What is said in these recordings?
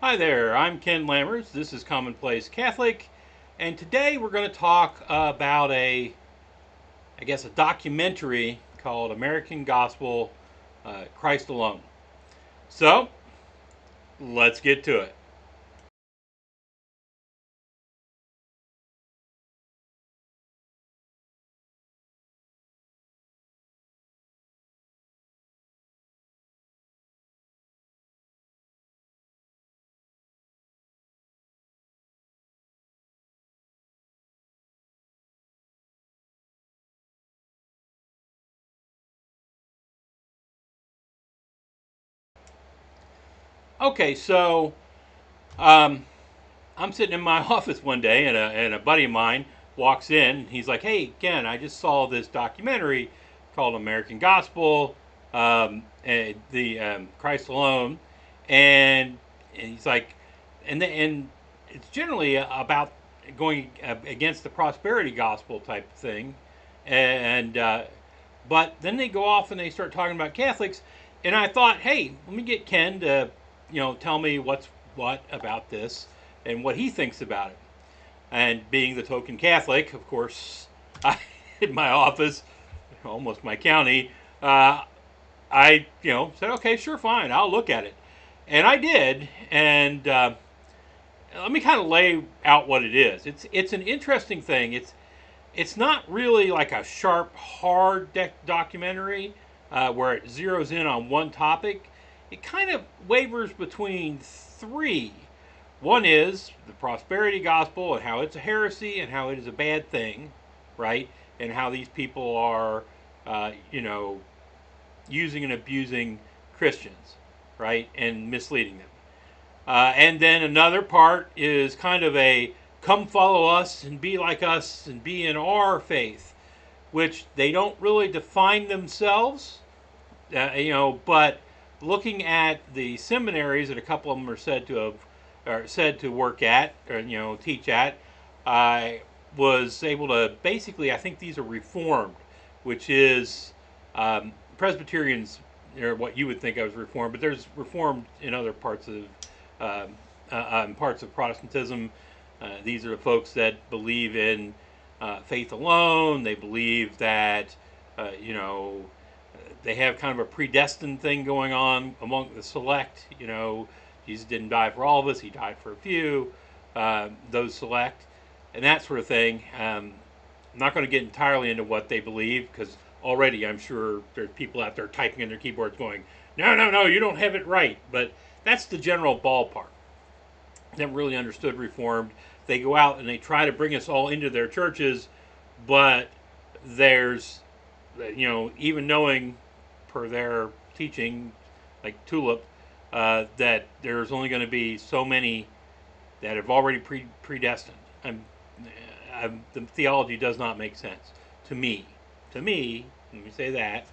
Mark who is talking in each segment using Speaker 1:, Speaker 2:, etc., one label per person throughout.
Speaker 1: Hi there, I'm Ken Lammers. This is Commonplace Catholic, and today we're going to talk about a documentary called American Gospel, Christ Alone. So, let's get to it. Okay, so um, I'm sitting in my office one day, and a buddy of mine walks in. He's like, "Hey, Ken, I just saw this documentary called American Gospel, the Christ Alone," and he's like, and it's generally about going against the prosperity gospel type thing, and but then they go off and they start talking about Catholics, and I thought, hey, let me get Ken to tell me what's what about this and what he thinks about it. And being the token Catholic, of course, I, in my office, almost my county, I said, okay, sure, fine, I'll look at it, and I did, and let me kind of lay out what it is. It's an interesting thing. It's not really like a sharp, hard documentary where it zeroes in on one topic. It kind of wavers between three. One is the prosperity gospel and how it's a heresy and how it is a bad thing, right? And how these people are, uh, you know, using and abusing Christians, right? And misleading them. And then another part is kind of a come follow us and be like us and be in our faith, which they don't really define themselves, but looking at the seminaries that a couple of them are said to have, or said to work at, or teach at, I was able to basically, I think these are reformed, which is Presbyterians are what you would think of as reformed, but there's reformed in other um, parts of Protestantism. These are the folks that believe in faith alone. They believe that, uh, you know, they have kind of a predestined thing going on among the select. Jesus didn't die for all of us; He died for a few. Those select, and that sort of thing. I'm not going to get entirely into what they believe because already I'm sure there's people out there typing in their keyboards going, "No, no, no, you don't have it right." But that's the general ballpark. Never really understood Reformed. They go out and they try to bring us all into their churches, but there's, even knowing per their teaching, like Tulip, that there's only going to be so many that have already predestined. The theology does not make sense to me. To me, let me say that.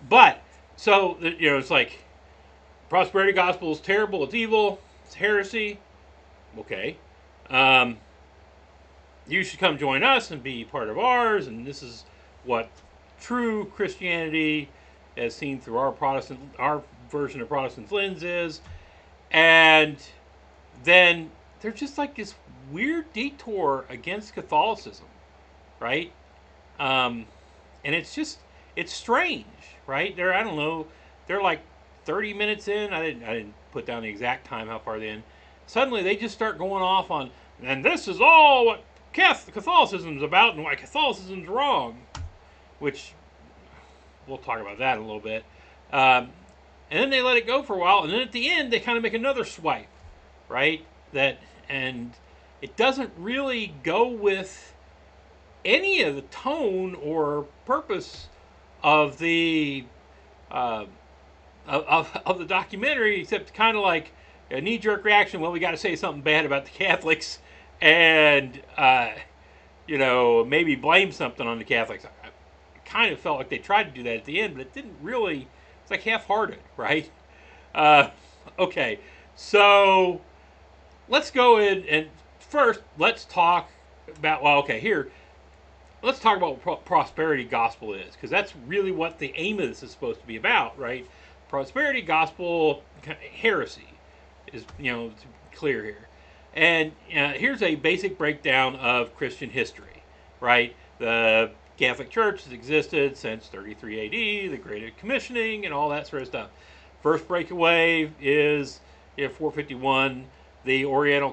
Speaker 1: But so it's like prosperity gospel is terrible. It's evil. It's heresy. Okay. Um, you should come join us and be part of ours. And this is what true Christianity, as seen through our version of Protestant lens, is. And then there's just like this weird detour against Catholicism, right? Um, and it's strange, right? I don't know, they're like 30 minutes in. I didn't put down the exact time how far they in. Suddenly they just start going off on, and this is all what Catholicism's about and why Catholicism's wrong, which we'll talk about that in a little bit. Um, and then they let it go for a while, and then at the end they kind of make another swipe, right? That and it doesn't really go with any of the tone or purpose of the uh, of the documentary, except kind of like a knee jerk reaction. Well, we got to say something bad about the Catholics, and maybe blame something on the Catholics. I kind of felt like they tried to do that at the end, but it didn't really. It's like half-hearted, right? Uh, okay, so let's go in and first let's talk about. Well, okay, here let's talk about what prosperity gospel is, because that's really what the aim of this is supposed to be about, right? Prosperity gospel heresy. is clear here. And here's a basic breakdown of Christian history, right? The Catholic Church has existed since 33 AD, the Great Commissioning, and all that sort of stuff. First breakaway is in 451. The Oriental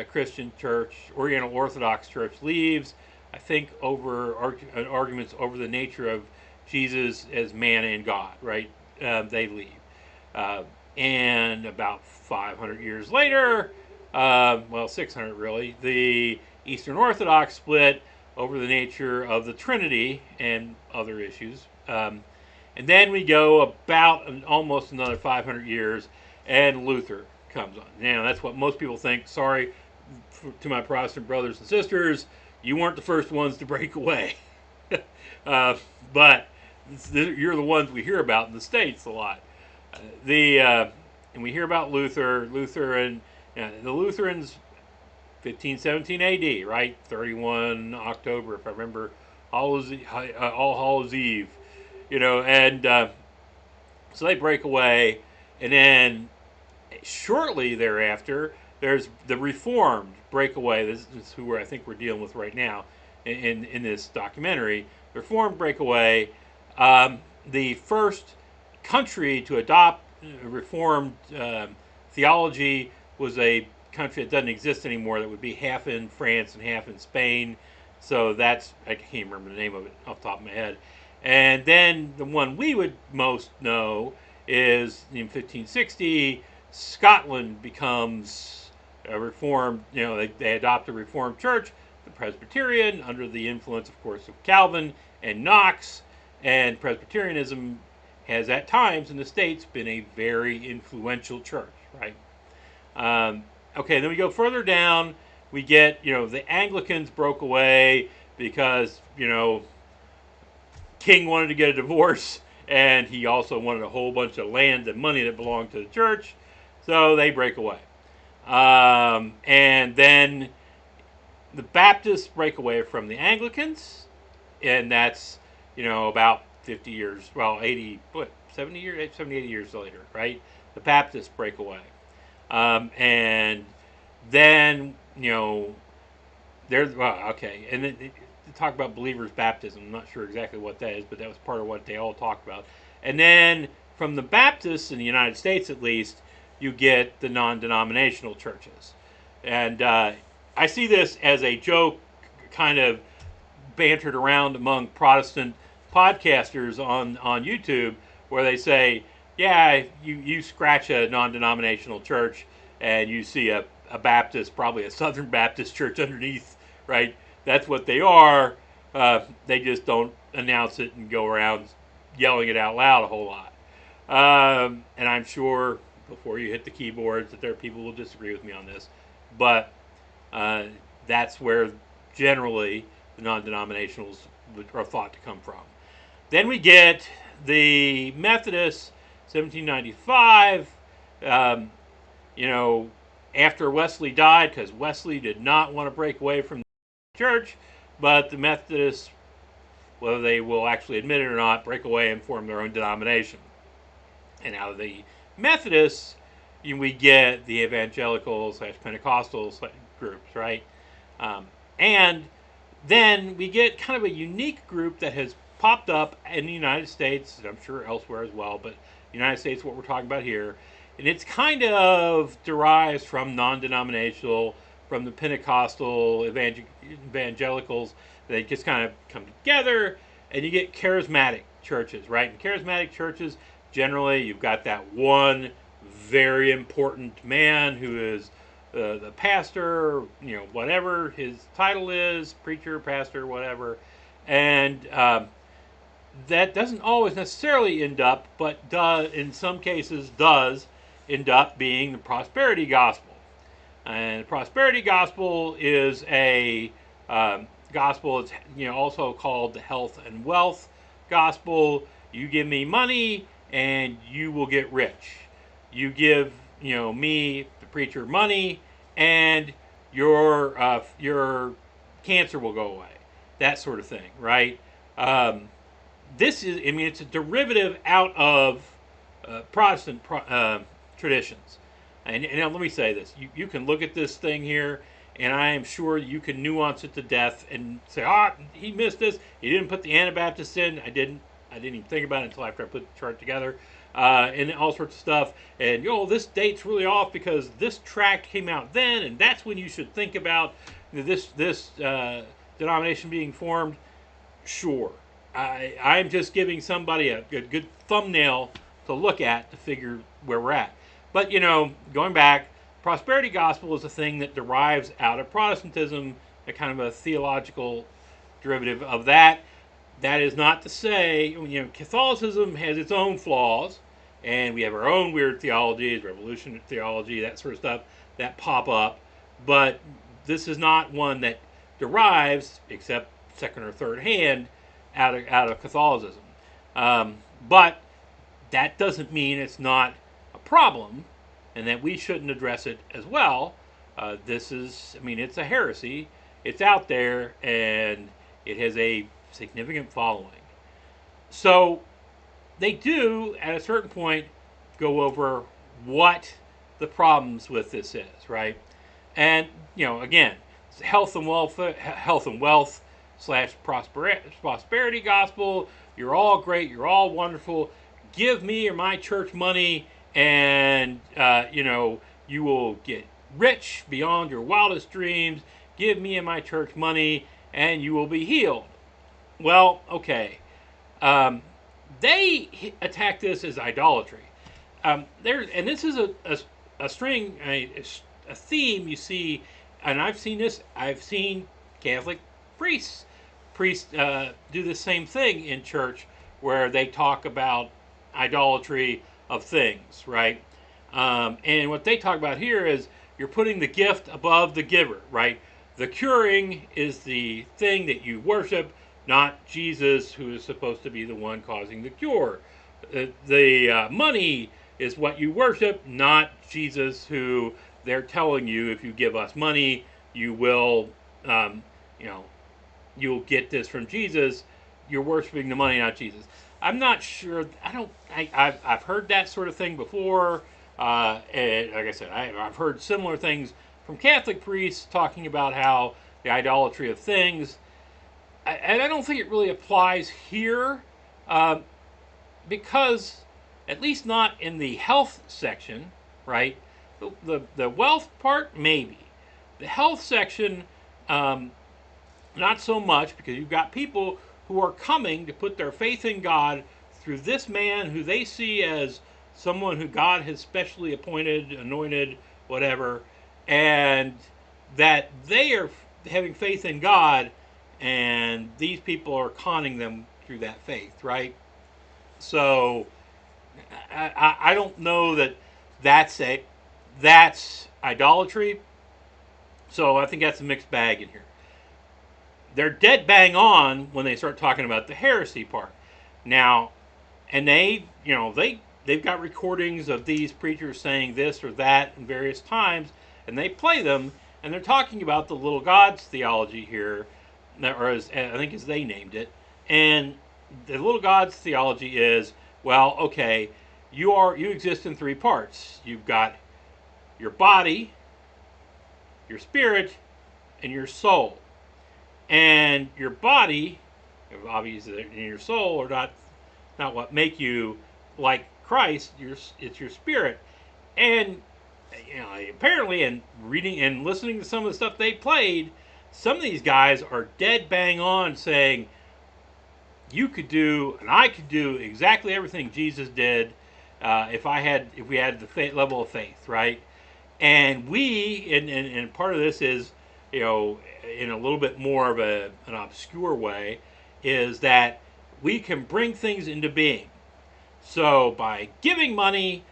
Speaker 1: Christian Church, Oriental Orthodox Church leaves. I think over arguments over the nature of Jesus as man and God, right? They leave. Uh, and about 500 years later, well, 600 really, the Eastern Orthodox split over the nature of the Trinity and other issues. And then we go about almost another 500 years, and Luther comes on. Now, that's what most people think. Sorry to my Protestant brothers and sisters, you weren't the first ones to break away. But you're the ones we hear about in the States a lot. And we hear about Luther. Luther and the Lutherans, 1517 A.D., right? 31 October, if I remember, All Hallows Eve, and so they break away, and then shortly thereafter, there's the Reformed breakaway. This is who I think we're dealing with right now in this documentary. The Reformed breakaway, the first country to adopt Reformed theology was a country that doesn't exist anymore. That would be half in France and half in Spain. So that's, I can't remember the name of it off the top of my head. And then the one we would most know is in 1560, Scotland becomes a Reformed, they adopt a Reformed church, the Presbyterian, under the influence, of course, of Calvin and Knox. And Presbyterianism has at times in the States been a very influential church, right? Okay, then we go further down. We get, the Anglicans broke away because, King wanted to get a divorce, and he also wanted a whole bunch of land and money that belonged to the church, so they break away. And then the Baptists break away from the Anglicans, and that's, about 50 years, well, 80, 70 years, 70, 80 years later, right? The Baptists break away. And then, there's, well, okay, and then talk about believers' baptism. I'm not sure exactly what that is, but that was part of what they all talked about. And then from the Baptists, in the United States at least, you get the non-denominational churches. And I see this as a joke kind of bantered around among Protestant podcasters on YouTube, where they say, yeah, you scratch a non-denominational church and you see a Baptist, probably a Southern Baptist church underneath, right? That's what they are. They just don't announce it and go around yelling it out loud a whole lot. And I'm sure before you hit the keyboards that there are people who will disagree with me on this. But that's where generally the non-denominationals are thought to come from. Then we get the Methodists, 1795. After Wesley died, because Wesley did not want to break away from the church, but the Methodists, whether they will actually admit it or not, break away and form their own denomination. And out of the Methodists, we get the evangelicals / Pentecostals groups, right? And then we get kind of a unique group that has popped up in the United States, and I'm sure elsewhere as well, but the United States, what we're talking about here, and it's kind of derives from non-denominational, from the Pentecostal evangelicals. They just kind of come together, and you get charismatic churches, right? In charismatic churches, generally, you've got that one very important man who is the pastor, whatever his title is, preacher, pastor, whatever, and that doesn't always necessarily end up, but in some cases does end up being the prosperity gospel. And the prosperity gospel is a gospel. It's also called the health and wealth gospel. You give me money, and you will get rich. You give me, the preacher, money, and your cancer will go away. That sort of thing, right? This is, it's a derivative out of Protestant traditions. And now let me say this: you can look at this thing here, and I am sure you can nuance it to death and say, "Ah, oh, he missed this. He didn't put the Anabaptists in. I didn't. I didn't even think about it until after I put the chart together, and all sorts of stuff. And this date's really off because this tract came out then, and that's when you should think about this denomination being formed." Sure, I'm just giving somebody a good thumbnail to look at to figure where we're at. But going back, prosperity gospel is a thing that derives out of Protestantism, a kind of a theological derivative of that. That is not to say, Catholicism has its own flaws, and we have our own weird theologies, revolutionary theology, that sort of stuff that pop up. But this is not one that derives, except second or third hand, out of Catholicism. But that doesn't mean it's not a problem, and that we shouldn't address it as well. It's a heresy. It's out there, and it has a significant following. So they do, at a certain point, go over what the problems with this is, right? And again, health and wealth slash prosperity gospel. You're all great. You're all wonderful. Give me or my church money, and you will get rich beyond your wildest dreams. Give me and my church money, and you will be healed. Well, okay. They attack this as idolatry. And this is a string, a theme you see, and I've seen this. I've seen Catholic priests do the same thing in church, where they talk about idolatry of things, right? And what they talk about here is you're putting the gift above the giver, right? The curing is the thing that you worship, not Jesus, who is supposed to be the one causing the cure. The money is what you worship, not Jesus, who they're telling you, if you give us money, you will, you'll get this from Jesus. You're worshiping the money, not Jesus. I'm not sure. I've heard that sort of thing before. And like I said, I've heard similar things from Catholic priests talking about how the idolatry of things. And I don't think it really applies here, because, at least not in the health section, right? The wealth part, maybe. The health section, not so much, because you've got people who are coming to put their faith in God through this man who they see as someone who God has specially appointed, anointed, whatever, and that they are having faith in God, and these people are conning them through that faith, right? So I don't know that that's idolatry. So I think that's a mixed bag in here. They're dead bang on when they start talking about the heresy part. Now, and they've got recordings of these preachers saying this or that in various times, and they play them, and they're talking about the little gods theology here, or I think as they named it. And the little gods theology is, well, okay, you exist in three parts. You've got your body, your spirit, and your soul. And your body, obviously, and your soul are not what make you like Christ. It's your spirit. And apparently, in reading and listening to some of the stuff they played, some of these guys are dead bang on saying, you could do and I could do exactly everything Jesus did, if we had the level of faith, right? And and part of this is, in a little bit more of an obscure way, is that we can bring things into being. So by giving money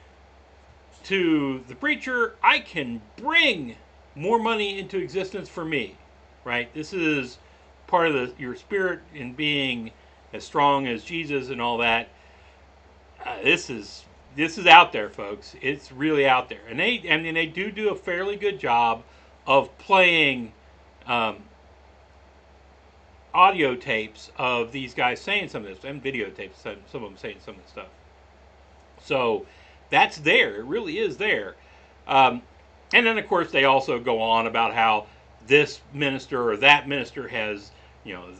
Speaker 1: to the preacher, I can bring more money into existence for me, right? This is part of your spirit in being as strong as Jesus and all that. This is out there, folks. It's really out there, and they do a fairly good job of playing audio tapes of these guys saying some of this, and videotapes, some of them saying some of this stuff. So that's there. It really is there. Um, and then, of course, they also go on about how this minister or that minister has,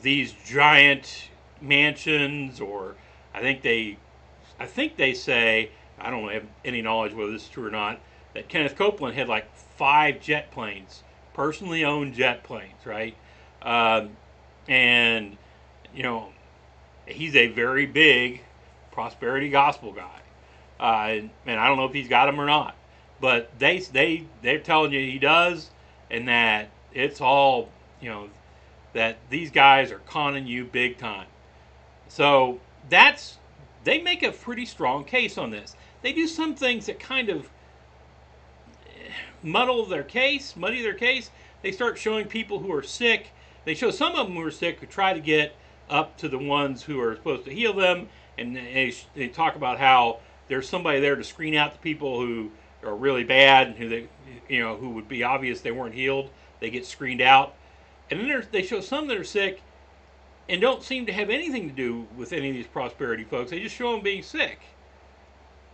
Speaker 1: these giant mansions, or I think they, I think they say, I don't have any knowledge whether this is true or not, that Kenneth Copeland had like 5 jet planes, personally owned jet planes, right? Um, and you know, he's a very big prosperity gospel guy, and I don't know if he's got them or not, but they're telling you he does, and that it's all, that these guys are conning you big time. So that's they make a pretty strong case on this. They do some things that kind of muddy their case. They start showing people who are sick. They show some of them who are sick who try to get up to the ones who are supposed to heal them, and they talk about how there's somebody there to screen out the people who are really bad and who would be obvious they weren't healed. They get screened out, and then they show some that are sick and don't seem to have anything to do with any of these prosperity folks. They just show them being sick,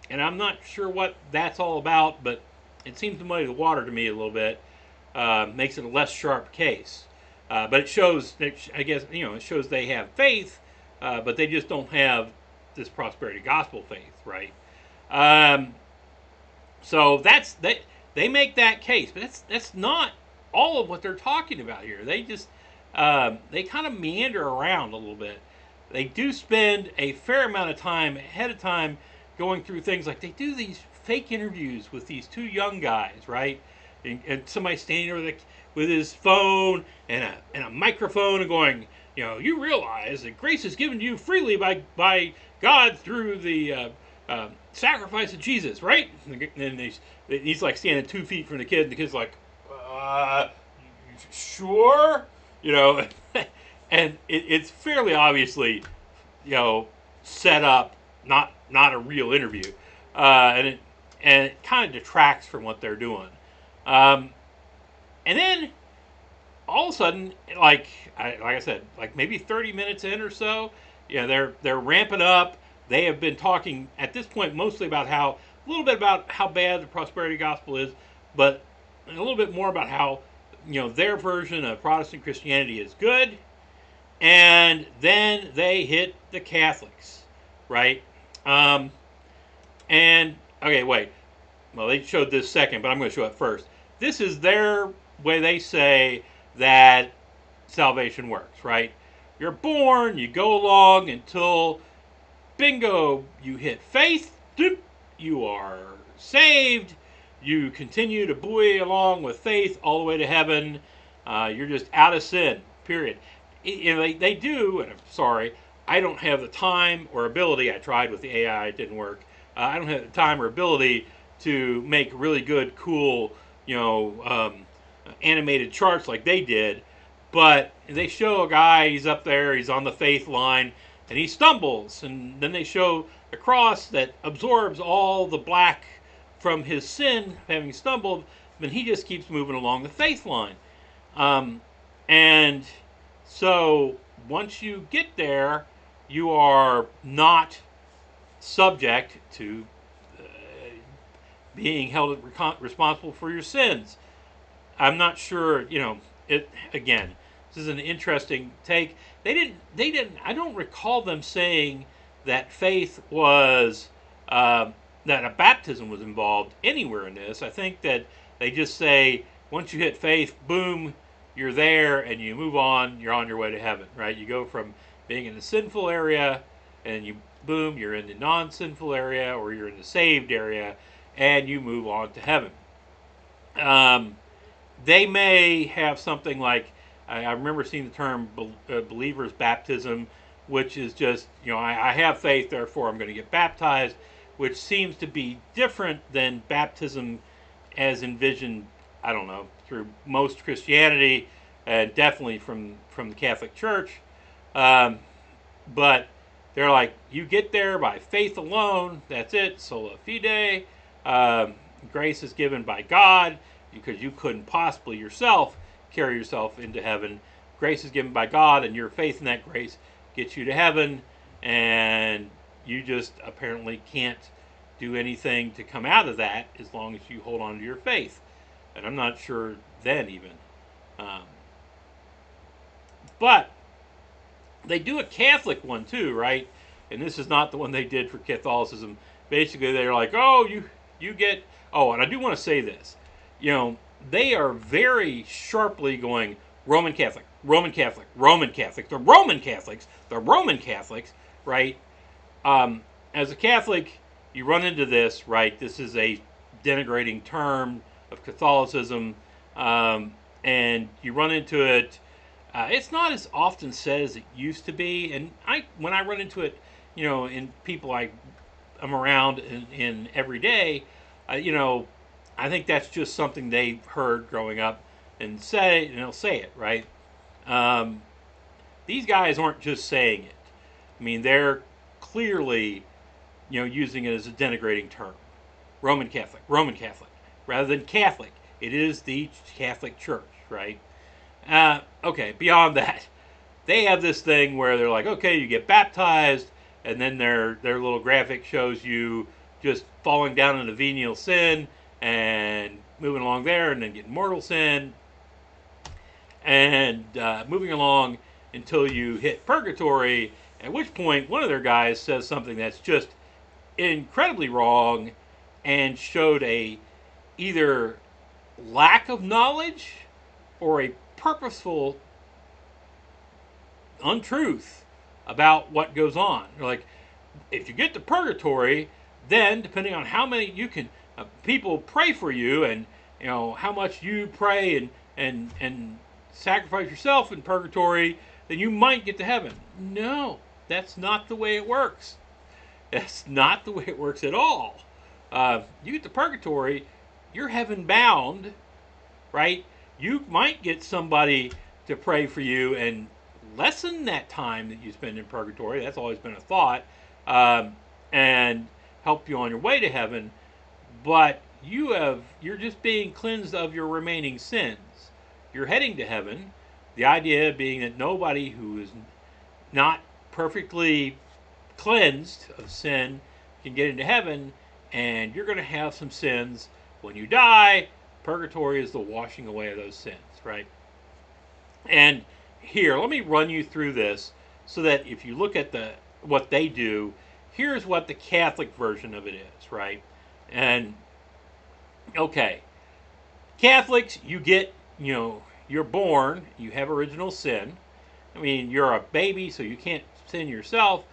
Speaker 1: and I'm not sure what that's all about, but it seems to muddy the water to me a little bit. Makes it a less sharp case, but it shows. I guess it shows they have faith, but they just don't have this prosperity gospel faith, right? Um, so they make that case, but that's not all of what they're talking about here. They just they kind of meander around a little bit. They do spend a fair amount of time ahead of time going through things like they do these fake interviews with these 2 young guys, right? And somebody standing there with his phone and a microphone and going, you realize that grace is given to you freely by God through the sacrifice of Jesus, right? And he's like standing 2 feet from the kid, and the kid's like, sure, and it's fairly obviously, set up, not a real interview, and it kind of detracts from what they're doing. Um, and then all of a sudden, like I said, like maybe 30 minutes in or so, they're ramping up. They have been talking at this point mostly about a little bit about how bad the prosperity gospel is, but a little bit more about how their version of Protestant Christianity is good. And then they hit the Catholics, right? Um, and okay, wait. Well, they showed this second, but I'm going to show it first. This is their way they say that salvation works, right? You're born, you go along until bingo, you hit faith, you are saved, you continue to buoy along with faith all the way to heaven. You're just out of sin, period. They do, and I'm sorry, I don't have the time or ability. I tried with the AI, it didn't work. I don't have the time or ability to make really good, cool, animated charts like they did. But they show a guy, he's up there, he's on the faith line, and he stumbles. And then they show a cross that absorbs all the black from his sin, having stumbled, but he just keeps moving along the faith line. And so once you get there, you are not subject to being held responsible for your sins. I'm not sure, it again. This is an interesting take. They didn't. I don't recall them saying that faith was that a baptism was involved anywhere in this. I think that they just say once you hit faith, boom, you're there, and you move on. You're on your way to heaven, right? You go from being in the sinful area, and boom, you're in the non-sinful area, or you're in the saved area, and you move on to heaven. They may have something like, I remember seeing the term believer's baptism, which is just, I have faith, therefore I'm going to get baptized, which seems to be different than baptism as envisioned, I don't know, through most Christianity, and definitely from the Catholic Church. But they're like, you get there by faith alone, that's it, sola fide. Grace is given by God, because you couldn't possibly yourself carry yourself into heaven. Grace is given by God, and your faith in that grace gets you to heaven, and you just apparently can't do anything to come out of that as long as you hold on to your faith. And I'm not sure then even. Um, but they do a Catholic one too, right? And this is not the one they did for Catholicism. Basically, they're like, oh, you get. Oh, and I do want to say this. You know, they are very sharply going Roman Catholic, Roman Catholic, Roman Catholic. The Roman Catholics, the Roman Catholics, right? As a Catholic, you run into this, right? This is a denigrating term of Catholicism, and you run into it. It's not as often said as it used to be, and when I run into it, in people I'm around in every day, I think that's just something they've heard growing up and they'll say it, right? Um, these guys aren't just saying it. I mean, they're clearly, using it as a denigrating term. Roman Catholic, rather than Catholic. It is the Catholic Church, right? Okay, beyond that, they have this thing where they're like, okay, you get baptized, and then their little graphic shows you just falling down into venial sin and moving along there, and then getting mortal sin, and moving along until you hit purgatory. At which point, one of their guys says something that's just incredibly wrong, and showed a either lack of knowledge or a purposeful untruth about what goes on. Like, if you get to purgatory, then depending on how many you can people pray for you, and how much you pray and sacrifice yourself in purgatory, then you might get to heaven. No, that's not the way it works. That's not the way it works at all. You get to purgatory, you're heaven bound, right? You might get somebody to pray for you and lessen that time that you spend in purgatory. That's always been a thought, and help you on your way to heaven. But you're just being cleansed of your remaining sins. You're heading to heaven. The idea being that nobody who is not perfectly cleansed of sin can get into heaven, and you're going to have some sins when you die. Purgatory is the washing away of those sins, right? And here, let me run you through this so that if you look at what they do, here's what the Catholic version of it is, right? And okay, Catholics, you get, you're born, you have original sin. I mean, you're a baby, so you can't sin yourself.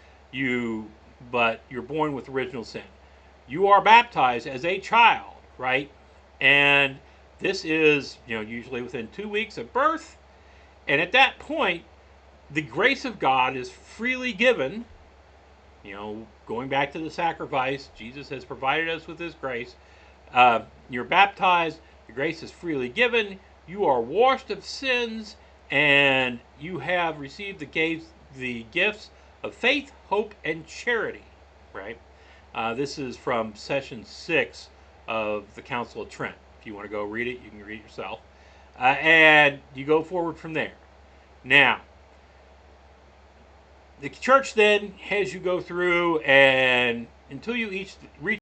Speaker 1: But you're born with original sin. You are baptized as a child, right? And this is, usually within 2 weeks of birth. And at that point, the grace of God is freely given. Going back to the sacrifice, Jesus has provided us with His grace. You're baptized, the grace is freely given. You are washed of sins, and you have received the gifts of faith, hope, and charity, right? This is from session 6 of the Council of Trent. If you want to go read it, you can read it yourself. And you go forward from there. Now, the church then has you go through, and until you reach,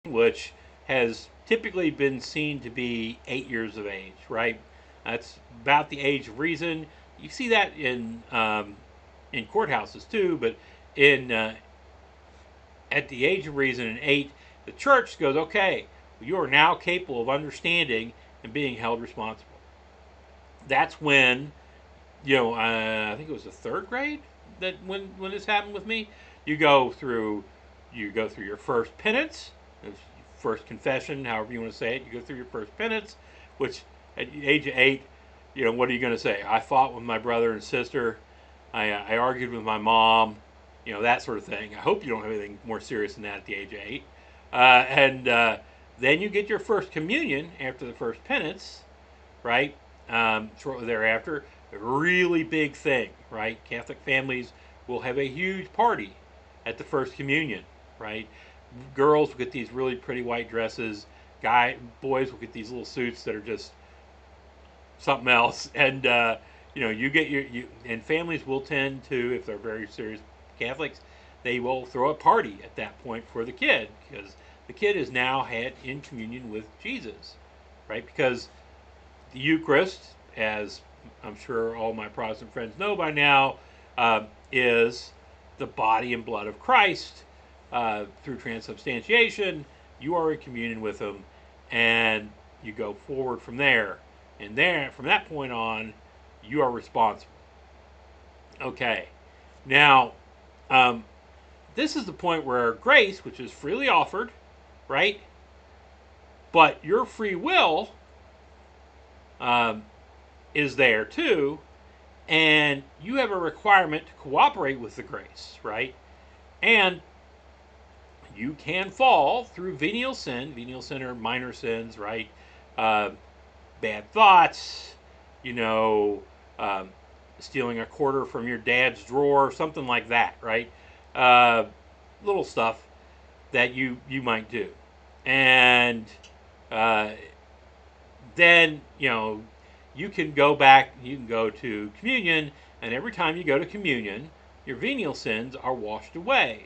Speaker 1: which has typically been seen to be 8 years of age, right? That's about the age of reason. You see that in courthouses too, but at the age of reason in 8, the church goes, okay, you are now capable of understanding and being held responsible. That's when, I think it was the 3rd grade that when this happened with me. You go through your first penance, first confession, however you want to say it. You go through your first penance, which at the age of 8, what are you going to say? I fought with my brother and sister. I argued with my mom, that sort of thing. I hope you don't have anything more serious than that at the age of 8. And then you get your first communion after the first penance, right? Shortly thereafter, a really big thing, right? Catholic families will have a huge party at the first communion, right? Girls will get these really pretty white dresses. Boys will get these little suits that are just something else. And you get and families will tend to, if they're very serious Catholics, they will throw a party at that point for the kid, because the kid is now had in communion with Jesus, right? Because the Eucharist, as I'm sure all my Protestant friends know by now, is the body and blood of Christ. Through transubstantiation, you are in communion with Him, and you go forward from there. And there, from that point on, you are responsible. Okay, now this is the point where grace, which is freely offered, right? But your free will um, is there too, and you have a requirement to cooperate with the grace, right? And you can fall through venial sin. Venial sin are minor sins, right? Uh, Bad thoughts, you know, um, stealing a quarter from your dad's drawer, something like that, right? Uh, Little stuff that you might do, and uh, then you can go back. You can go to communion, and every time you go to communion, your venial sins are washed away,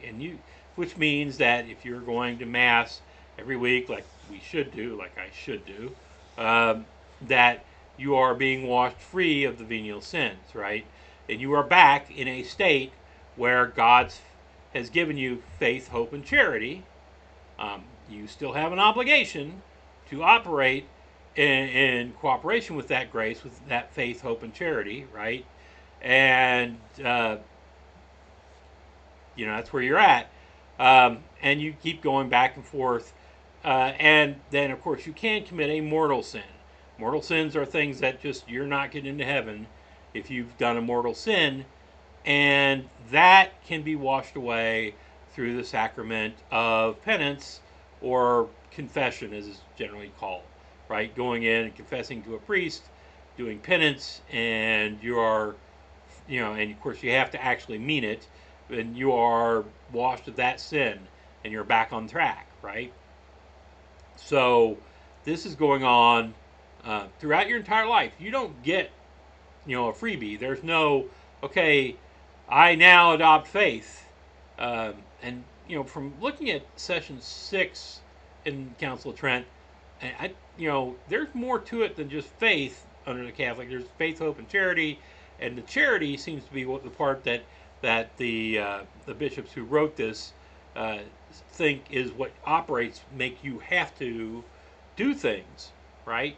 Speaker 1: which means that if you're going to mass every week, like we should do, like I should do, that you are being washed free of the venial sins, right? And you are back in a state where God has given you faith, hope, and charity. You still have an obligation to operate in cooperation with that grace, with that faith, hope, and charity, right? And that's where you're at, and you keep going back and forth, and then of course you can commit a mortal sin. Mortal sins are things that just you're not getting into heaven if you've done a mortal sin, and that can be washed away through the sacrament of penance, or confession as it's generally called, right? Going in and confessing to a priest, doing penance, and you are, and of course you have to actually mean it, and you are washed of that sin, and you're back on track, right? So this is going on throughout your entire life. You don't get, a freebie. There's no, okay, I now adopt faith. And from looking at session 6 in Council of Trent, there's more to it than just faith under the Catholic. There's faith, hope, and charity, and the charity seems to be the part that the bishops who wrote this think is what make you have to do things, right?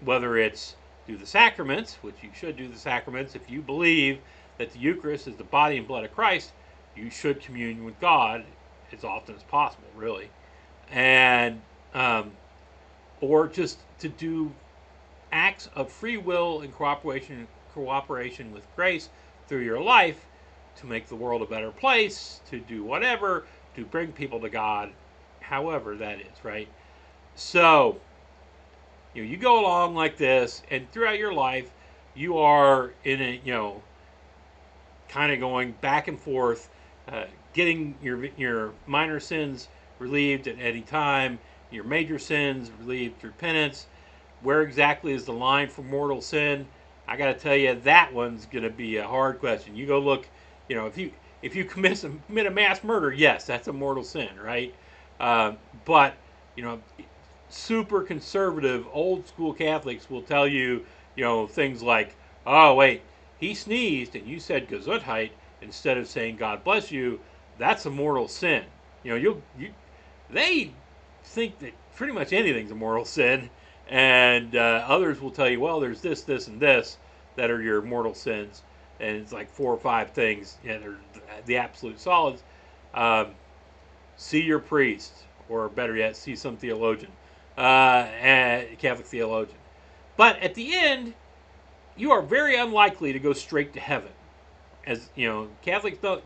Speaker 1: Whether it's do the sacraments, which you should do the sacraments if you believe that the Eucharist is the body and blood of Christ, you should commune with God as often as possible, really, and or just to do acts of free will and cooperation with grace through your life to make the world a better place, to do whatever, to bring people to God, however that is, right? So, you go along like this, and throughout your life, you are in a, kind of going back and forth, getting your minor sins relieved at any time, your major sins relieved through penance. Where exactly is the line for mortal sin? I got to tell you, that one's going to be a hard question. You go look, if you commit a mass murder, yes, that's a mortal sin, right? But super conservative old school Catholics will tell you, things like, oh wait, he sneezed and you said Gesundheit instead of saying God bless you. That's a mortal sin. They think that pretty much anything's a mortal sin, and others will tell you, well, there's this, this, and this that are your mortal sins, and it's like 4 or 5 things. They're the absolute solids. See your priest, or better yet, see some theologian, Catholic theologian. But at the end, you are very unlikely to go straight to heaven. As Catholics don't.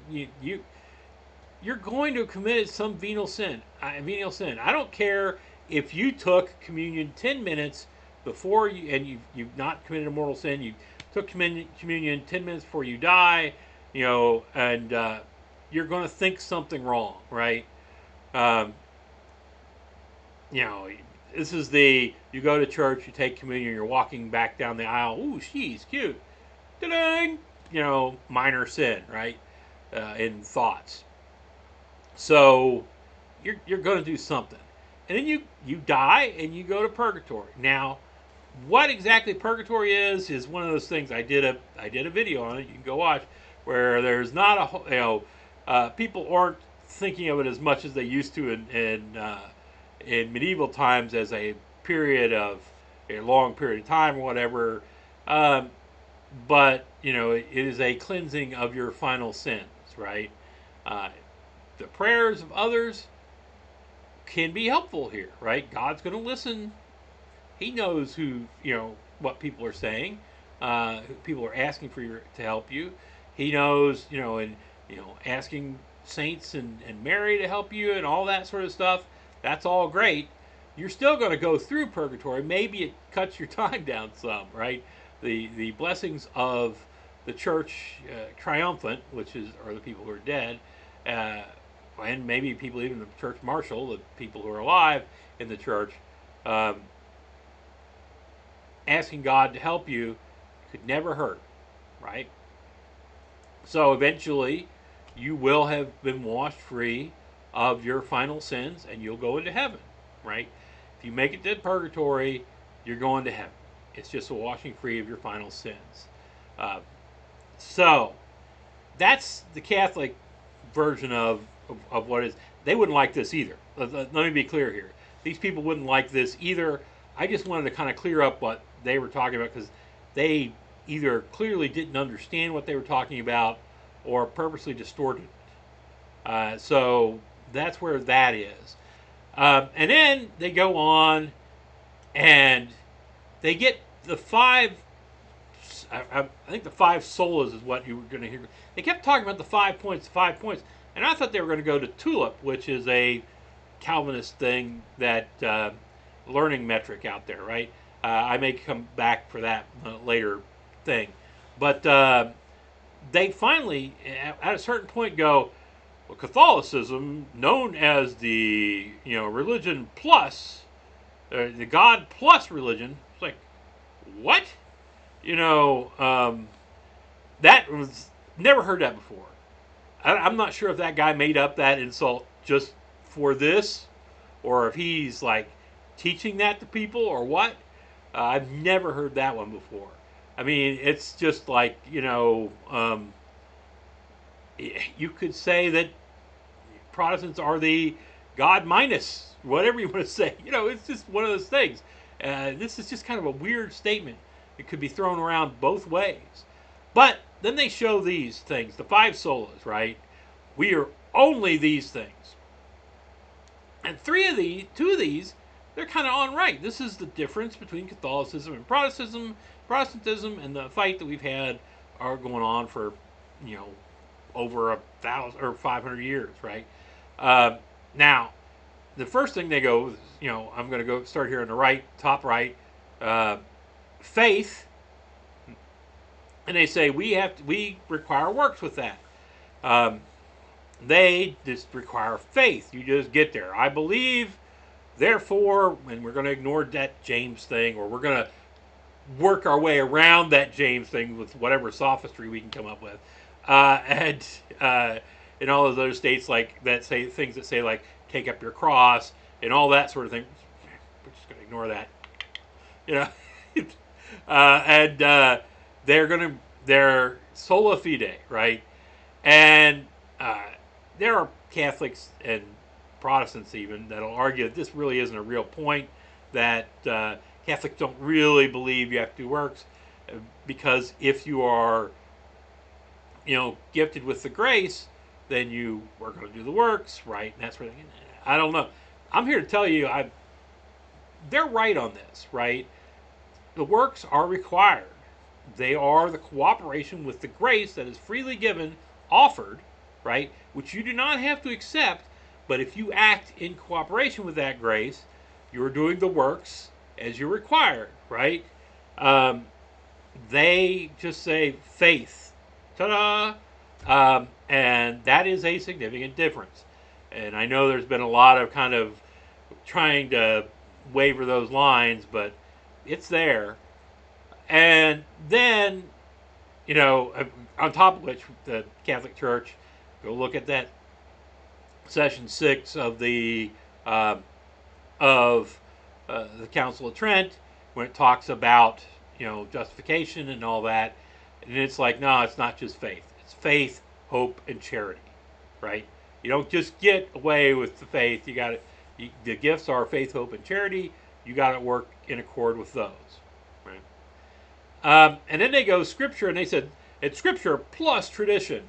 Speaker 1: You're going to have committed some venial sin. Venial sin. I don't care if you took communion 10 minutes before you, and you've not committed a mortal sin. You took communion 10 minutes before you die. And you're going to think something wrong, right? This is you go to church, you take communion, you're walking back down the aisle. Ooh, she's cute. Da-dang! Minor sin, right? in thoughts. So you're going to do something, and then you die and you go to purgatory. Now, what exactly purgatory is one of those things. I did a video on it. You can go watch, where there's not a people aren't thinking of it as much as they used to in medieval times as a period of a long period of time or whatever. Um, but it is a cleansing of your final sins, right? Uh, the prayers of others can be helpful here, right? God's going to listen. He knows what people are saying. People are asking for to help you. He knows, and asking saints and Mary to help you and all that sort of stuff. That's all great. You're still going to go through purgatory. Maybe it cuts your time down some, right? The blessings of the church triumphant, are the people who are dead, uh, and maybe people even the church marshal, the people who are alive in the church. Um, Asking God to help you could never hurt, right? So eventually, you will have been washed free of your final sins and you'll go into heaven, right? If you make it to purgatory, you're going to heaven. It's just a washing free of your final sins. Uh, so that's the Catholic version of what is. They wouldn't like this either. Let me be clear here. These people wouldn't like this either. I just wanted to kind of clear up what they were talking about, because they either clearly didn't understand what they were talking about or purposely distorted it. So that's where that is. And then they go on and they get the five. I think the five solas is what you were going to hear. They kept talking about the 5 points, and I thought they were going to go to tulip, which is a Calvinist thing, that learning metric out there, right? I may come back for that later thing, but they finally, at a certain point, go, well, Catholicism, known as the religion plus the God plus religion. It's like, what? That was never heard that before. I'm not sure if that guy made up that insult just for this, or if he's like teaching that to people or what. I've never heard that one before. I mean, it's just like you could say that Protestants are the God minus, whatever you want to say. It's just one of those things. This is just kind of a weird statement. It could be thrown around both ways. But then they show these things, the five solas, right? We are only these things. And two of these, they're kind of on right. This is the difference between Catholicism and Protestantism, and the fight that we've had are going on for, over 1,000 or 500 years, right? Now, the first thing they go, I'm going to go start here on the right, top right, faith, and they say we require works with that. They just require faith. You just get there. I believe, therefore, and we're going to ignore that James thing, or we're going to work our way around that James thing with whatever sophistry we can come up with. And in all of those states like that say things that say like take up your cross and all that sort of thing. We're just going to ignore that. And they're sola fide, right? And there are Catholics and Protestants even that'll argue that this really isn't a real point, that Catholics don't really believe you have to do works, because if you are, gifted with the grace, then you are going to do the works, right? And that's what I don't know. I'm here to tell you, they're right on this, right? The works are required. They are the cooperation with the grace that is freely given, offered, right? Which you do not have to accept, but if you act in cooperation with that grace, you're doing the works as you're required, right? They just say faith. Ta-da! And that is a significant difference. And I know there's been a lot of kind of trying to waver those lines, but it's there. And then, on top of which, the Catholic Church Go look at that session 6 uh, of the Council of Trent when it talks about justification and all that, and it's like, no, it's not just faith. It's faith, hope, and charity, right? You don't just get away with the faith. You got to. The gifts are faith, hope, and charity. You got to work in accord with those, right? And then they go Scripture, and they said it's Scripture plus tradition,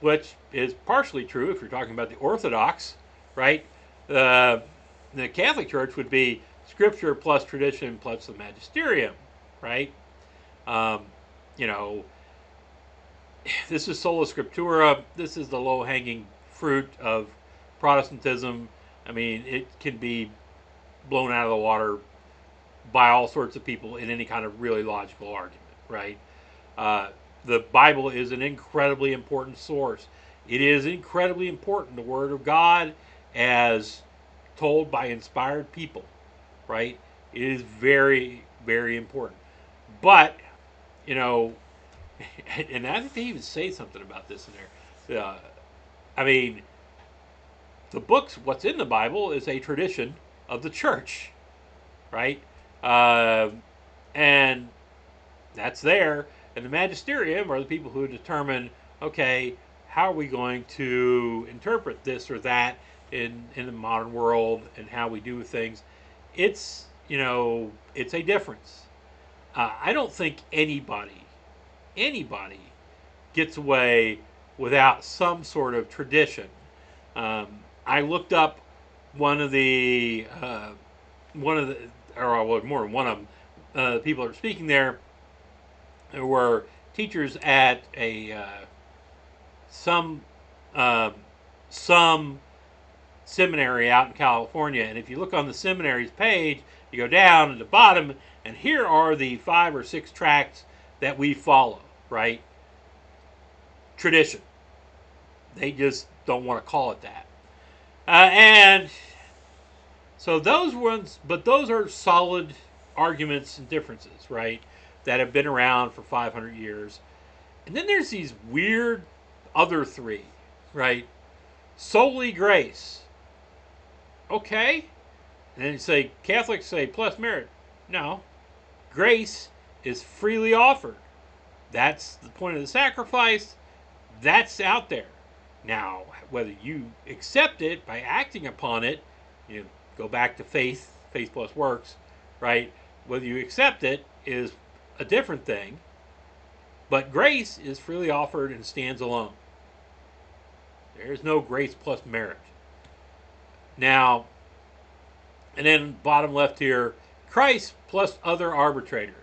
Speaker 1: which is partially true if you're talking about the Orthodox, right? The Catholic Church would be Scripture plus tradition plus the magisterium, right? Um, you know, this is sola scriptura. This is the low-hanging fruit of Protestantism. I mean, it can be blown out of the water by all sorts of people in any kind of really logical argument, right? Uh, the Bible is an incredibly important source. It is incredibly important, the Word of God, as told by inspired people, right? It is very, very important. But, you know, and I think they even say something about this in there. I mean, the books, what's in the Bible, is a tradition of the church, right? And that's there. And the magisterium are the people who determine, okay, how are we going to interpret this or that in the modern world and how we do things. It's, it's a difference. I don't think anybody gets away without some sort of tradition. I looked up one of the, or well, more than one of them, the people that are speaking there were teachers at some seminary out in California. And if you look on the seminary's page, you go down at the bottom, and here are the 5 or 6 tracts that we follow, right? Tradition. They just don't want to call it that. And so those ones, but those are solid arguments and differences, right? That have been around for 500 years. And then there's these weird other 3, right? Solely grace. Okay. And then you say, Catholics say plus merit. No. Grace is freely offered. That's the point of the sacrifice. That's out there. Now, whether you accept it by acting upon it, go back to faith plus works, right? Whether you accept it is a different thing. But grace is freely offered and stands alone. There's no grace plus merit. Now, and then bottom left here, Christ plus other arbitrators.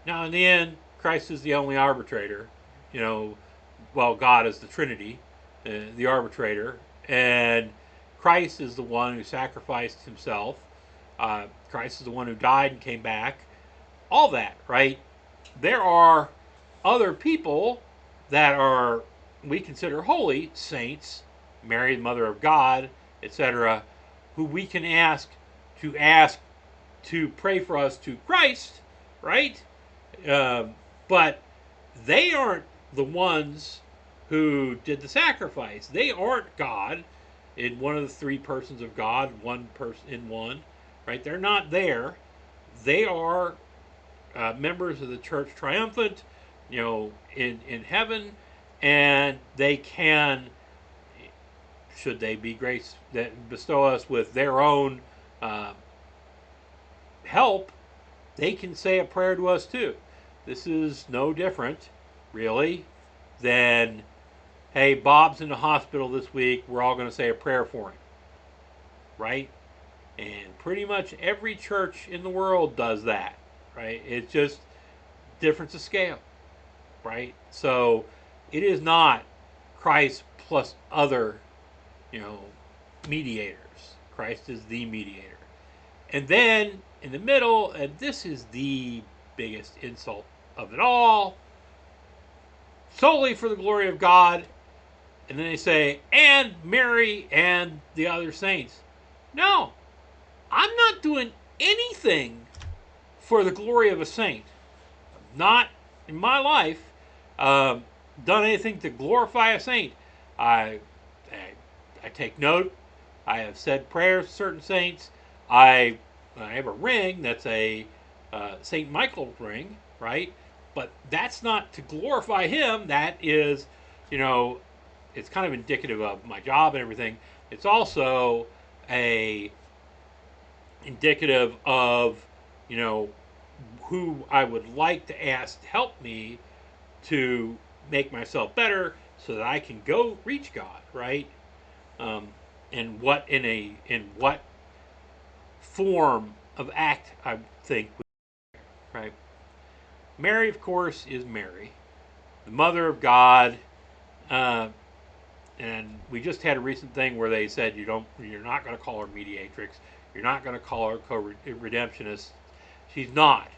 Speaker 1: Now, in the end, Christ is the only arbitrator. God is the Trinity, the arbitrator, and Christ is the one who sacrificed himself. Christ is the one who died and came back. All that, right? There are other people that are, we consider holy, saints, Mary, the Mother of God, etc., who we can ask to pray for us to Christ, right? But they aren't the ones who did the sacrifice. They aren't God in one of the 3 persons of God, one person in one, right? They're not there. They are members of the Church Triumphant, in heaven, and they can, should they be grace that bestow us with their own help, they can say a prayer to us too. This is no different, really, than, hey, Bob's in the hospital this week, we're all going to say a prayer for him, right? And pretty much every church in the world does that, right? It's just difference of scale, right? So it is not Christ plus other, mediators. Christ is the mediator. And then in the middle, and this is the biggest insult of it all, solely for the glory of God. And then they say, and Mary and the other saints. No, I'm not doing anything for the glory of a saint. Not in my life. done anything to glorify a saint. I, I, I take note. I have said prayers to certain saints. I, I have a ring that's a Saint Michael ring, right? But that's not to glorify him. That is, you know, it's kind of indicative of my job and everything. It's also a indicative of, you know, who I would like to ask to help me to make myself better so that I can go reach God, right? Um, and in what form of act I think, right? Mary, of course, is Mary, the Mother of God, uh, and we just had a recent thing where they said you're not going to call her mediatrix, you're not going to call her co-redemptionist. She's not,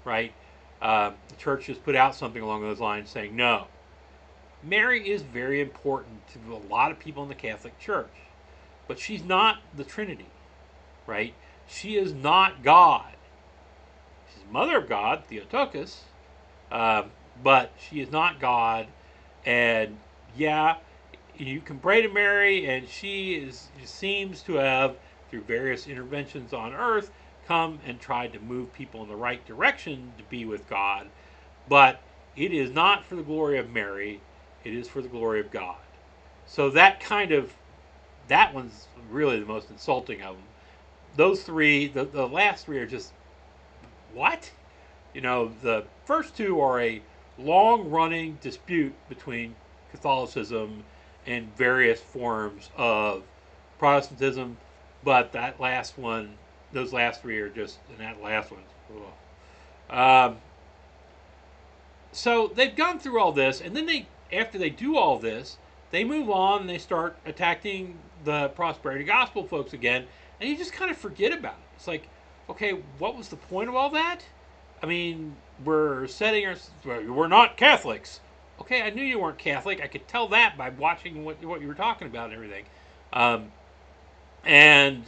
Speaker 1: right? The church just put out something along those lines saying no. Mary is very important to a lot of people in the Catholic Church, but she's not the Trinity, right? She is not God. She's Mother of God, Theotokos, uh, but she is not God. And yeah, you can pray to Mary, and she seems to have, through various interventions on earth, come and tried to move people in the right direction to be with God. But it is not for the glory of Mary, it is for the glory of God. So that one's really the most insulting of them. Those three, the last three are just, what? You know, the first two are a long running dispute between Catholicism and various forms of Protestantism, but that last one, those last three are just, and that last one, so they've gone through all this, and then after they do all this, they move on and they start attacking the prosperity gospel folks again, and you just kind of forget about it. It's like, okay, what was the point of all that? I mean, we're not Catholics. Okay, I knew you weren't Catholic. I could tell that by watching what you were talking about and everything. Um, and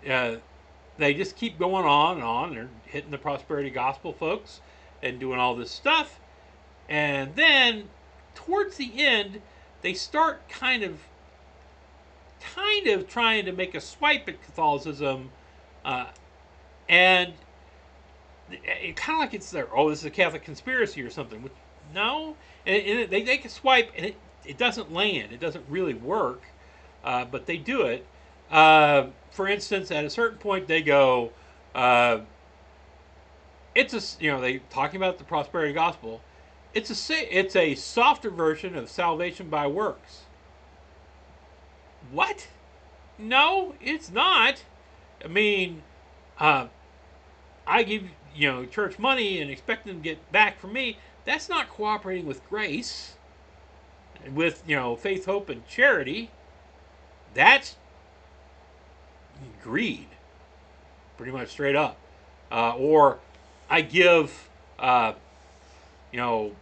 Speaker 1: uh, they just keep going on and on. They're hitting the prosperity gospel folks and doing all this stuff. And then towards the end, they start kind of trying to make a swipe at Catholicism, uh, and it kind of like it's there. Oh, this is a Catholic conspiracy or something. Which, no, and they take a swipe, and it doesn't land. It doesn't really work, but they do it. For instance, at a certain point, they go, it's a they talking about the prosperity gospel. It's a softer version of salvation by works. What? No, it's not. I mean, uh, I give church money and expect them to get back from me. That's not cooperating with grace, with faith, hope, and charity. That's greed, pretty much straight up. Or I give you know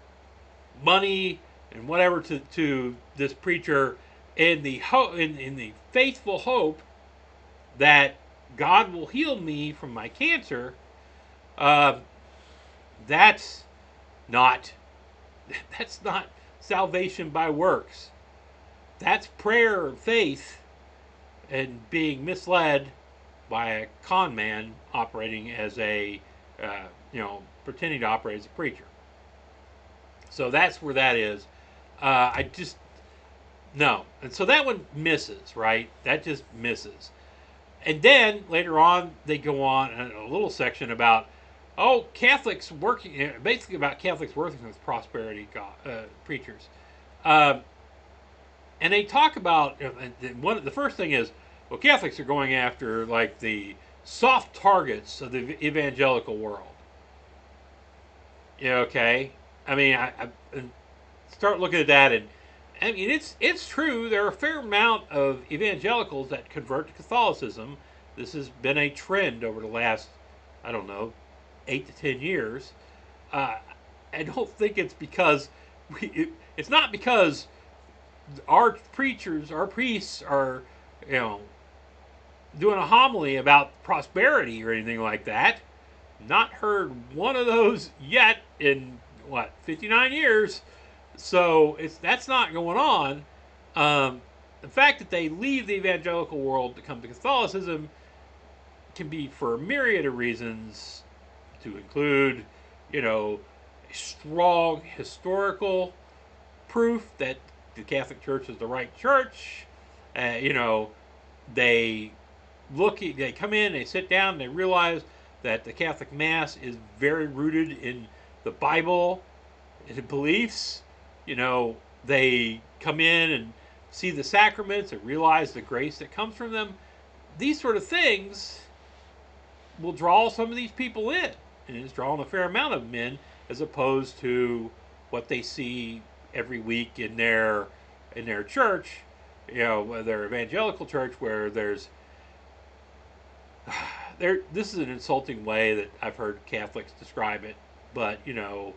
Speaker 1: money and whatever to this preacher in the in the faithful hope that God will heal me from my cancer. Uh, that's not that's not salvation by works. That's prayer and faith and being misled by a con man operating as pretending to operate as a preacher. So that's where that is. I just no, and so that one misses, right? That just misses. And then later on, they go on in a little section about Catholics working, basically about Catholics working with prosperity preachers, uh, and they talk about the first thing is, well, Catholics are going after like the soft targets of the evangelical world. Yeah, okay. I mean, I start looking at that, and I mean it's true. There are a fair amount of evangelicals that convert to Catholicism. This has been a trend over the last, I don't know, 8 to 10 years. Uh, I don't think it's because it's not because our preachers, our priests are, you know, doing a homily about prosperity or anything like that. Not heard one of those yet in 59 years. So that's not going on. The fact that they leave the evangelical world to come to Catholicism can be for a myriad of reasons, to include, you know, strong historical proof that the Catholic Church is the right church. You know, they they come in, they sit down, and they realize that the Catholic Mass is very rooted in the Bible, in beliefs. You know, they come in and see the sacraments and realize the grace that comes from them. These sort of things will draw some of these people in, and it's drawing a fair amount of them in, as opposed to what they see every week in their church, you know, their evangelical church, where there's there. This is an insulting way that I've heard Catholics describe it, but you know,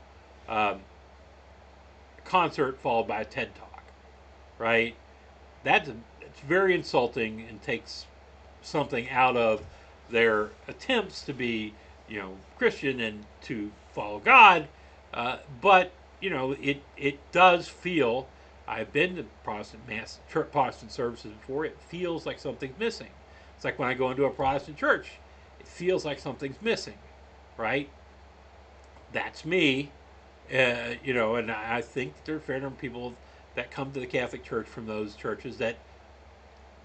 Speaker 1: a concert followed by a TED talk, right? It's very insulting and takes something out of their attempts to be, you know, Christian and to follow God. But you know, it does feel. I've been to Protestant services before. It feels like something's missing. It's like when I go into a Protestant church, it feels like something's missing, right? That's me, you know, and I think that there are a fair number of people that come to the Catholic Church from those churches that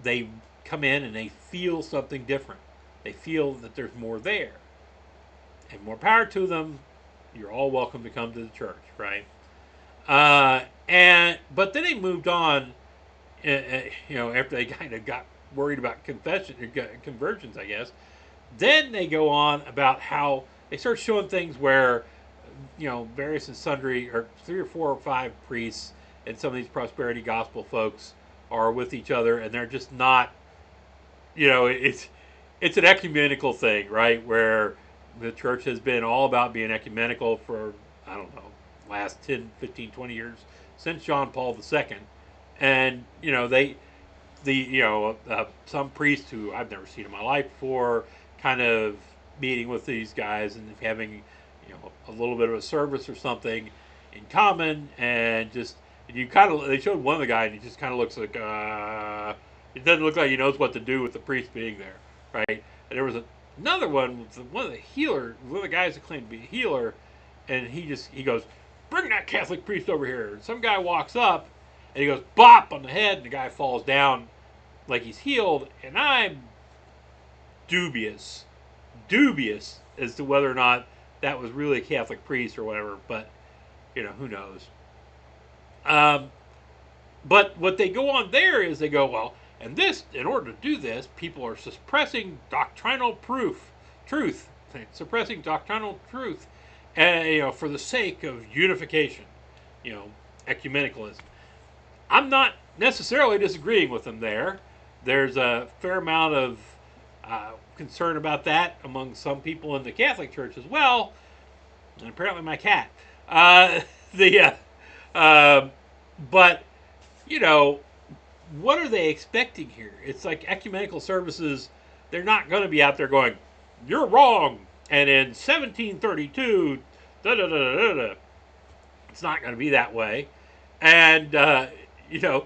Speaker 1: they come in and they feel something different. They feel that there's more there, and more power to them. You're all welcome to come to the church, right? And but then they moved on, you know, after they kind of got worried about conversions, I guess. Then they go on about how they start showing things where, you know, various and sundry, or 3 or 4 or 5 priests and some of these prosperity gospel folks are with each other, and they're just not, you know, it's an ecumenical thing, right? Where the church has been all about being ecumenical for, I don't know, last 10, 15, 20 years, since John Paul II. And, you know, some priest who I've never seen in my life before, kind of meeting with these guys and having, you know, a little bit of a service or something in common, and just, and you kind of, they showed one of the guys, and he just kind of looks like, it doesn't look like he knows what to do with the priest being there, right? And there was another one, one of the one of the guys that claimed to be a healer, and he goes, bring that Catholic priest over here. And some guy walks up, and he goes bop on the head, and the guy falls down like he's healed. And I'm dubious, dubious as to whether or not that was really a Catholic priest or whatever. But you know, who knows? Um, but what they go on there is they go, well, and this, in order to do this, people are suppressing doctrinal truth, suppressing doctrinal truth, you know, for the sake of unification, you know, ecumenicalism. I'm not necessarily disagreeing with them there. There's a fair amount of concern about that among some people in the Catholic Church as well, and apparently my cat. The But you know, what are they expecting here? It's like ecumenical services. They're not going to be out there going, "You're wrong," and in 1732, da da da da da. It's not going to be that way, and you know,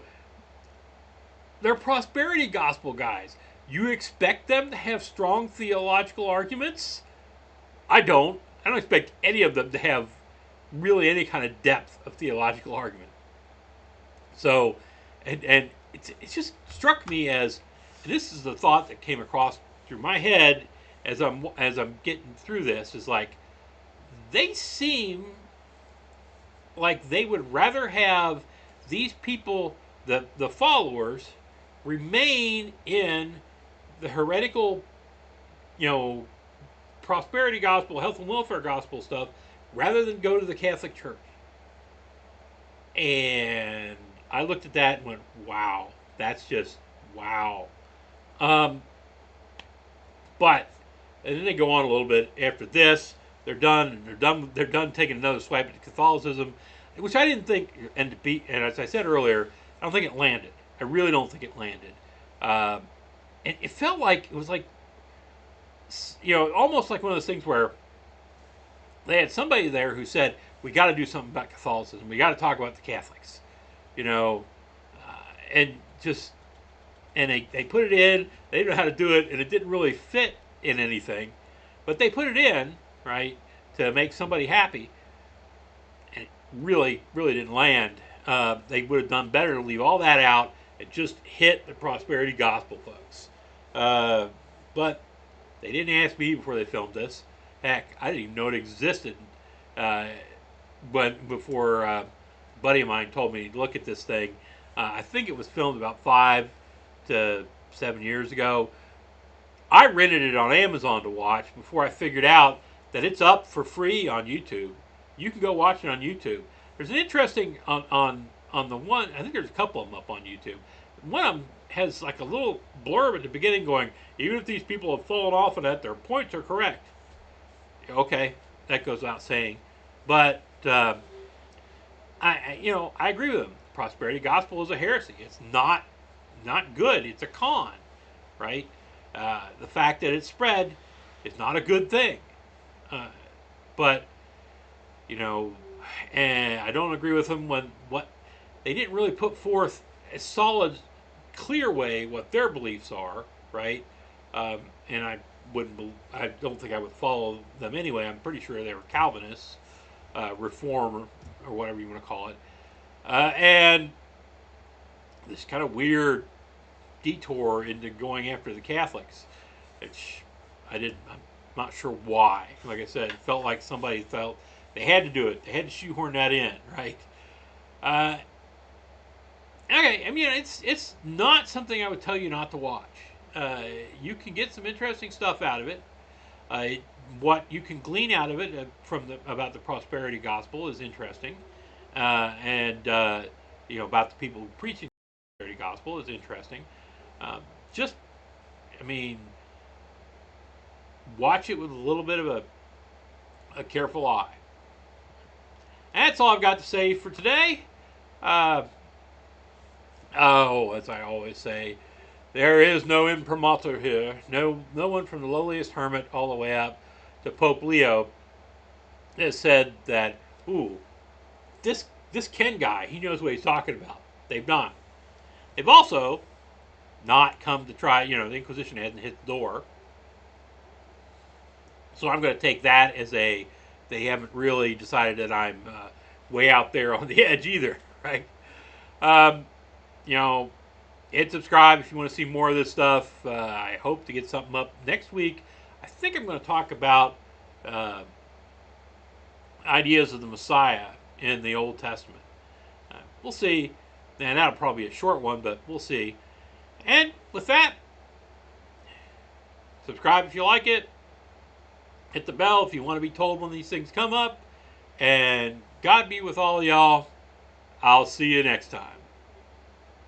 Speaker 1: they're prosperity gospel guys. You expect them to have strong theological arguments? I don't. I don't expect any of them to have really any kind of depth of theological argument. So, and it just struck me as, and this is the thought that came across through my head as I'm getting through this, is like, they seem like they would rather have these people, the followers, remain in the heretical, you know, prosperity gospel, health and welfare gospel stuff, rather than go to the Catholic Church. And I looked at that and went, wow, that's just wow. Um, but and then they go on a little bit after this. They're done. They're done. They're done taking another swipe at Catholicism, which I didn't think. And as I said earlier, I don't think it landed. I really don't think it landed. Um, and it felt like it was like, you know, almost like one of those things where they had somebody there who said, we got to do something about Catholicism. We got to talk about the Catholics, you know, and just and they put it in. They didn't know how to do it, and it didn't really fit in anything, but they put it in right to make somebody happy, and it really didn't land. They would have done better to leave all that out and just hit the prosperity gospel, folks. But they didn't ask me before they filmed this. Heck, I didn't even know it existed. Uh, but before a buddy of mine told me, look at this thing. I think it was filmed about 5 to 7 years ago. I rented it on Amazon to watch before I figured out that it's up for free on YouTube. You can go watch it on YouTube. There's an interesting on the one. I think there's a couple of them up on YouTube. One of them has like a little blurb at the beginning going, even if these people have fallen off of that, their points are correct. Okay, that goes without saying, but I agree with them. Prosperity gospel is a heresy. It's not good. It's a con, right? The fact that it's spread is not a good thing. But you know, and I don't agree with them when what they didn't really put forth a solid, clear way what their beliefs are, right? And I don't think I would follow them anyway. I'm pretty sure they were Calvinists, Reform, or whatever you want to call it. And this kind of weird detour into going after the Catholics, which I'm not sure why. Like I said, it felt like somebody felt they had to do it. They had to shoehorn that in, right? Okay, I mean, it's not something I would tell you not to watch. You can get some interesting stuff out of it. What you can glean out of it about the prosperity gospel is interesting, and about the people preaching the prosperity gospel is interesting. Just, I mean, watch it with a little bit of a careful eye. And that's all I've got to say for today. As I always say, there is no imprimatur here. No one from the lowliest hermit all the way up to Pope Leo has said that, ooh, this Ken guy, he knows what he's talking about. They've not. They've also not come to try, the Inquisition hasn't hit the door. So I'm going to take that as they haven't really decided that I'm way out there on the edge either, right? Um, hit subscribe if you want to see more of this stuff. I hope to get something up next week. I think I'm going to talk about ideas of the Messiah in the Old Testament. We'll see. And that'll probably be a short one, but we'll see. And with that, subscribe if you like it. Hit the bell if you want to be told when these things come up. And God be with all y'all. I'll see you next time.